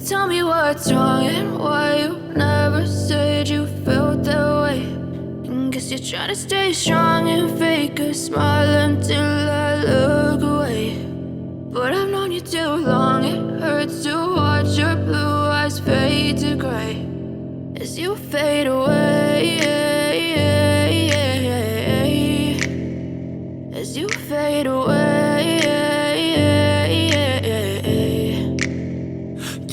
Tell me what's wrong and why you never said you felt that way. And guess you're trying to stay strong and fake a smile until I look away. But I've known you too long, it hurts to watch your blue eyes fade to gray as you fade away, as you fade away.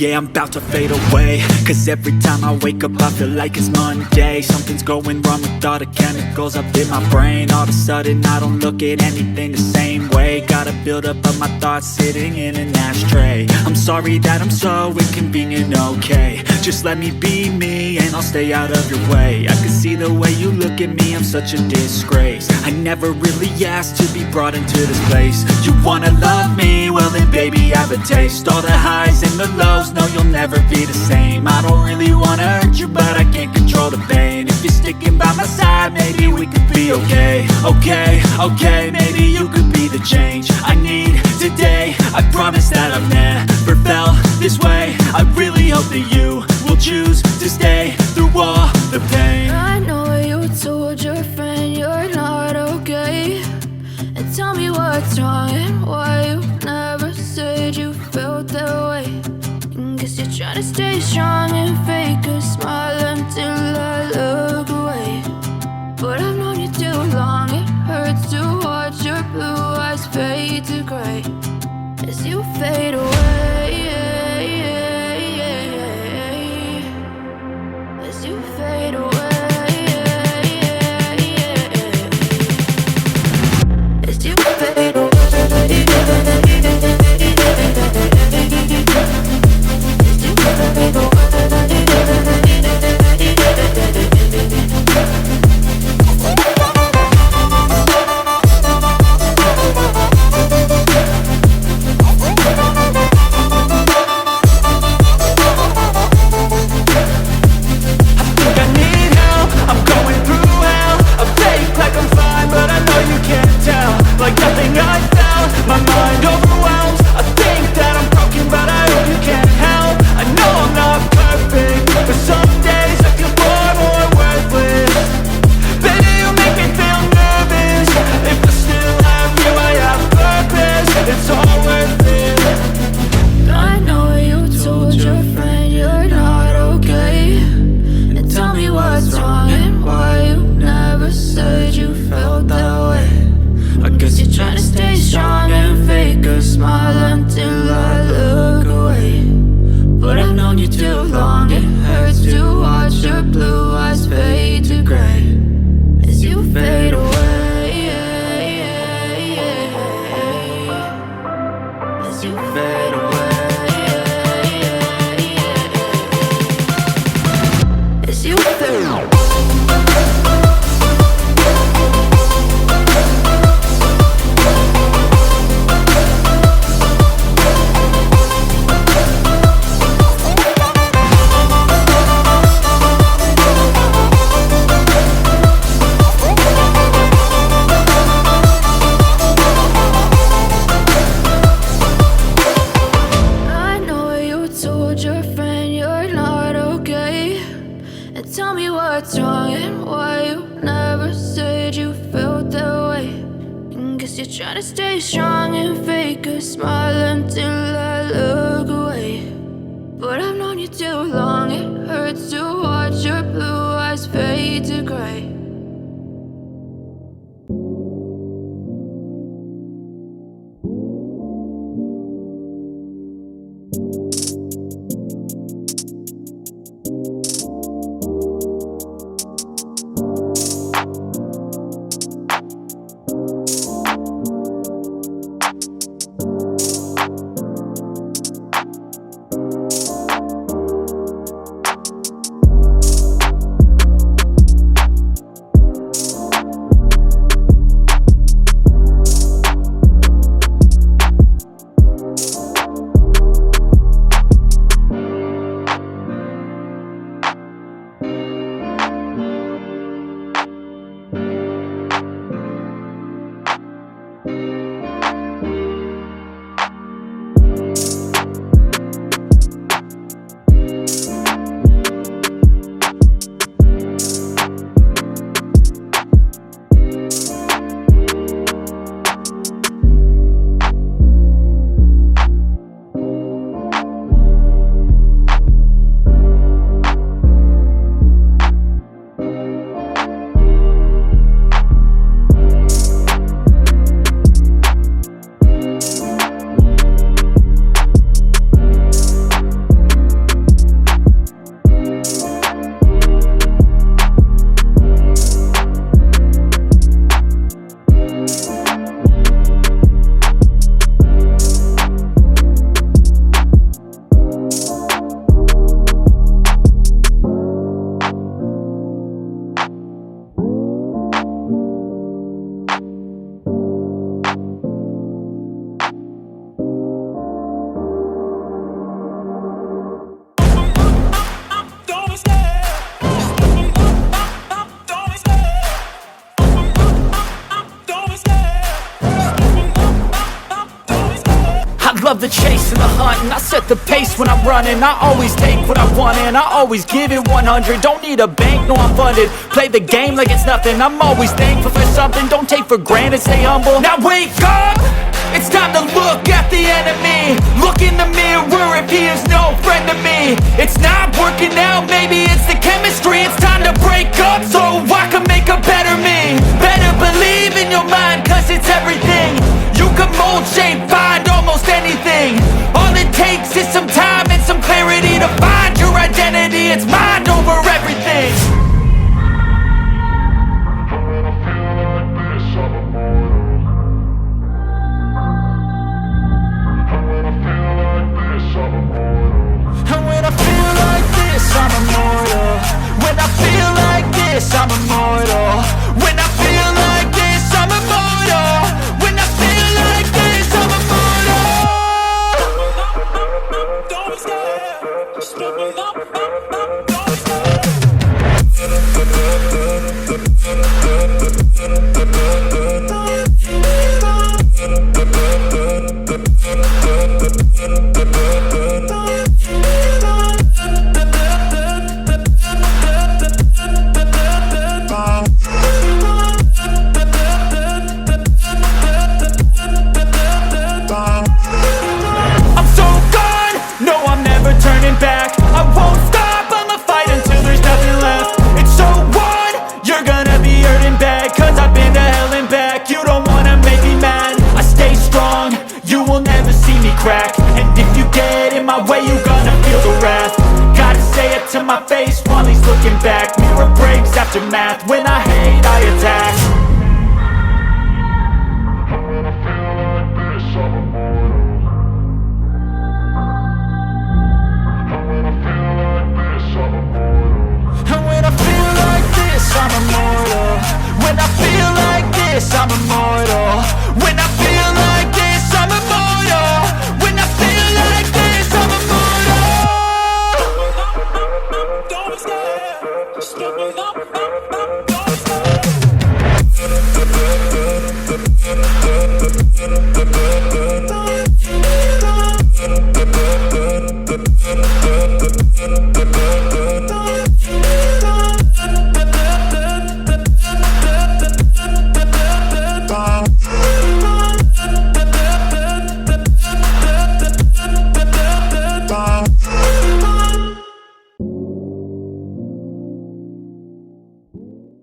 Yeah, I'm about to fade away, cause every time I wake up I feel like it's Monday. Something's going wrong with all the chemicals up in my brain. All of a sudden I don't look at anything the same way. Got a buildup of my thoughts sitting in an ashtray. I'm sorry that I'm so inconvenient, okay. Just let me be me and I'll stay out of your way. I can see the way you look at me, I'm such a disgrace. I never really asked to be brought into this place. You wanna love me? Well then baby have a taste. All the highs and the lows, no, you'll never be the same. I don't really wanna hurt you, but I can't control the pain. If you're sticking by my side, maybe we could be okay. Okay, maybe you could be the change I need today. I promise that I've never felt this way. I really hope that you will choose to stay through all the pain. I know you told your friend you're not okay. And tell me what's wrong and why you never said you felt that way. Guess you're trying to stay strong and fake a smile until I look away. But I've known you too long, it hurts to watch your blue eyes fade to gray as you fade away, as you fade away, as you fade away. Tell me what's wrong and why you never said you felt that way. And guess you're trying to stay strong and fake a smile until I look away. But I've known you too long, it hurts to watch your blue eyes fade to gray. chase and the hunt, and I set the pace when I'm running. I always take what I want and I always give it 100. Don't need a bank, no I'm funded. Play the game like it's nothing. I'm always thankful for something. Don't take for granted, stay humble. Now wake up! It's time to look at the enemy. Look in the mirror if he is no friend to me. It's not working out, maybe it's the chemistry. It's time to break up so I can make a better me. Better believe in your mind, cause it's everything. You can mold, shape, find almost anything. All it takes is some time and some clarity to find your identity. It's mind over everything. And when I feel like this, I'm immortal. When I feel like this, I'm immortal. When I feel like this, I'm immortal. When I feel like this, I'm immortal. Don't stop, step up, don't stop. I'm so gone, no I'm never turning back. I won't stop, I'ma fight until there's nothing left. It's so on, you're gonna be hurting bad, cause I've been to hell and back. You don't wanna make me mad, I stay strong, you will never see me crack. And if you get in my way, you're gonna feel the wrath. Gotta say it to my face while he's looking back. Mirror breaks after math, when I hate I attack.